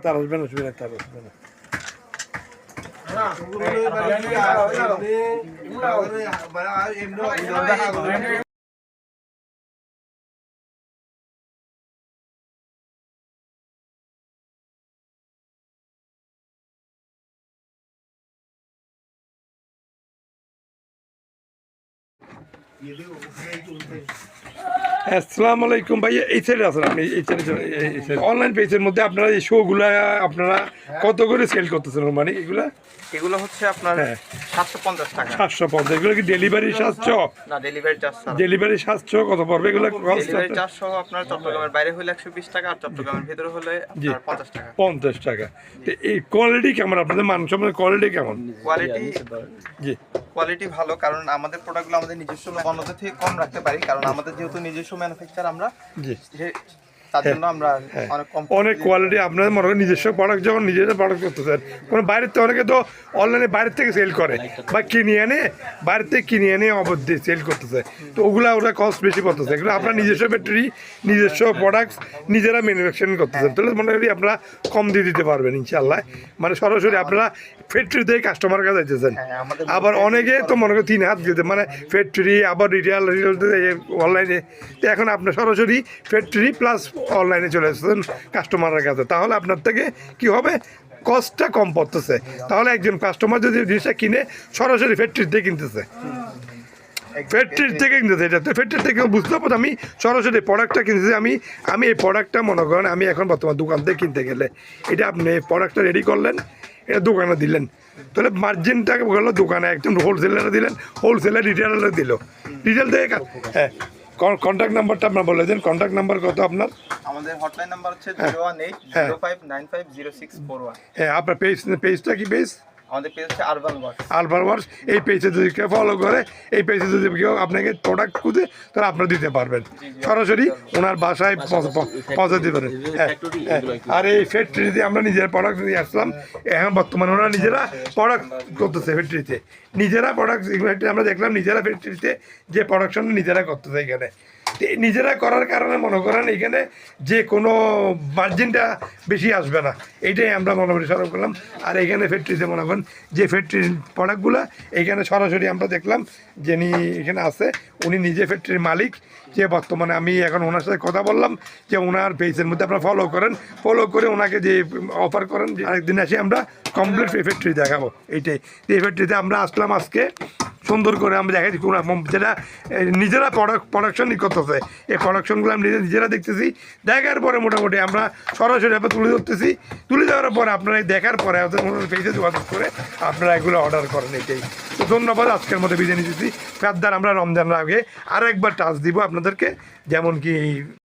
তার আসবে না, অসুবিধা তার আসবে না। আসসালামু আলাইকুম ভাই, এই সাইডে আছেন আপনি? এই সাইডে অনলাইন পেজের মধ্যে আপনারা এই শোগুলা আপনারা কত করে সেল করতেছেন? মানে এগুলো হচ্ছে আপনার 750 টাকা। 750। এগুলো কি ডেলিভারি সাহায্য? না, ডেলিভারি চার্জ ছাড়া। ডেলিভারি সাহায্য কত পড়বে এগুলো? ডেলিভারি চার্জ সহ আপনার চট্টগ্রামের বাইরে হলে 120 টাকা, আর চট্টগ্রামের ভিতরে হলে আপনার 50 টাকা। 50 টাকা। তো এই কোয়ালিটি কেমন? আপনাদের মানসম্মত কোয়ালিটি কেমন? কোয়ালিটি ভালো, কারণ আমাদের প্রোডাক্টগুলো আমাদের নিজস্ব অন্যদের থেকে কম রাখতে পারি, কারণ আমাদের যেহেতু নিজস্ব ম্যানুফ্যাকচার আমরা, তার জন্য আমরা অনেক কোয়ালিটি। আপনাদের মনে করেন নিজস্ব প্রোডাক্ট যখন নিজেরা প্রোডাক্ট করতেছেন, কোনো বাইরের থেকে অনেকে তো অনলাইনে বাইরের থেকে সেল করে বা কিনে এনে বাইরের থেকে কিনে এনে অবধি সেল করতেছে, তো ওরা কস্ট বেশি পড়তেছে। এগুলো আপনার নিজস্ব ব্যাটারি, নিজস্ব প্রোডাক্টস নিজেরা ম্যানুফ্যাকচারিং করতেছেন, তাহলে মনে করি আপনারা কম দিয়ে দিতে পারবেন ইনশাআল্লাহ। মানে সরাসরি আপনারা ফ্যাক্টরি থেকে কাস্টমার কাছে যাইতেছেন। আবার অনেকে তো মনে করেন 3 হাত দিতে, মানে ফ্যাক্টরি আবার রিটেল অনলাইনে। তো এখন আপনার সরাসরি ফ্যাক্টরি প্লাস অনলাইনে চলে আসছেন কাস্টমারের কাছে, তাহলে আপনার থেকে কি হবে, কস্টটা কম পড়তেছে। তাহলে একজন কাস্টমার যদি জিনিসটা কিনে সরাসরি ফ্যাক্টরি থেকে কিনতেছে, ফ্যাক্টরি থেকে কিনতেছে, এটা তো ফ্যাক্টরি থেকে বুঝতে পারবো। আমি সরাসরি প্রোডাক্টটা কিনতেছি, আমি এই প্রোডাক্টটা মনে করেন আমি এখন বর্তমান দোকান থেকে কিনতে গেলে, এটা আপনি প্রোডাক্টটা রেডি করলেন, এটা দোকানে দিলেন, তাহলে মার্জিনটা গেলো দোকানে, একজন হোলসেলারে দিলেন, হোলসেলার রিটেলারে দিল, রিটেল থেকে। হ্যাঁ, কন্ট্যাক্ট নাম্বারটা আপনার বলে দেন। কন্ট্যাক্ট নাম্বার কত আপনার? আমাদের হটলাইন নাম্বার হচ্ছে 01805950641। হ্যাঁ, আপনার পেজটা কি পেজ? আমাদের পেজ হচ্ছে আরবান ওয়ার্স। এই পেজে যদি কেউ ফলো করে, এই পেজে যদি কেউ আপনাকে প্রোডাক্ট খুঁজে, তাহলে আপনারা দিতে পারবেন, সরাসরি ওনার বাসায় পৌঁছে দিতে পারেন। আর এই ফ্যাক্টরিতে আমরা নিজেরা প্রোডাক্ট নিয়ে আসলাম, এখন বর্তমানে ওনারা নিজেরা প্রোডাক্ট করতেছে ফ্যাক্টরিতে, নিজেরা প্রোডাক্ট আমরা দেখলাম নিজেরা ফ্যাক্টরিতে যে প্রোডাকশন নিজেরা করতেছে এখানে। নিজেরা করার কারণে মনে করেন এখানে যে কোনো মার্জিনটা বেশি আসবে না, এইটাই আমরা মনে করি সরব করলাম। আর এখানে ফ্যাক্টরিতে মনে করেন যে ফ্যাক্টরির প্রোডাক্টগুলো এখানে সরাসরি আমরা দেখলাম, যিনি এখানে আছে উনি নিজে ফ্যাক্টরির মালিক, যে বর্তমানে আমি এখন ওনার সাথে কথা বললাম যে ওনার পেজের মধ্যে আপনারা ফলো করে ওনাকে যে অফার করেন যে আরেকদিন আসি আমরা কমপ্লিট ফ্যাক্টরি দেখাবো। এইটাই এই ফ্যাক্টরিতে আমরা আসলাম আজকে, সুন্দর করে আমরা দেখাচ্ছি যেটা নিজেরা প্রোডাকশন করতেছে, এই প্রোডাকশনগুলো আমরা নিজেরা দেখতেছি। দেখার পরে মোটামুটি আমরা সরাসরি আপনার তুলে দেওয়ার পরে আপনারা দেখার পরে পেজে যোগাযোগ করে আপনারা এগুলো অর্ডার করেন। এটাই তো, ধন্যবাদ। আজকের মধ্যে বিদায় নিতেছি। ফেরদার আমরা রমজানের আগে আরও একবার টাচ দিব আপনাদেরকে, যেমন কি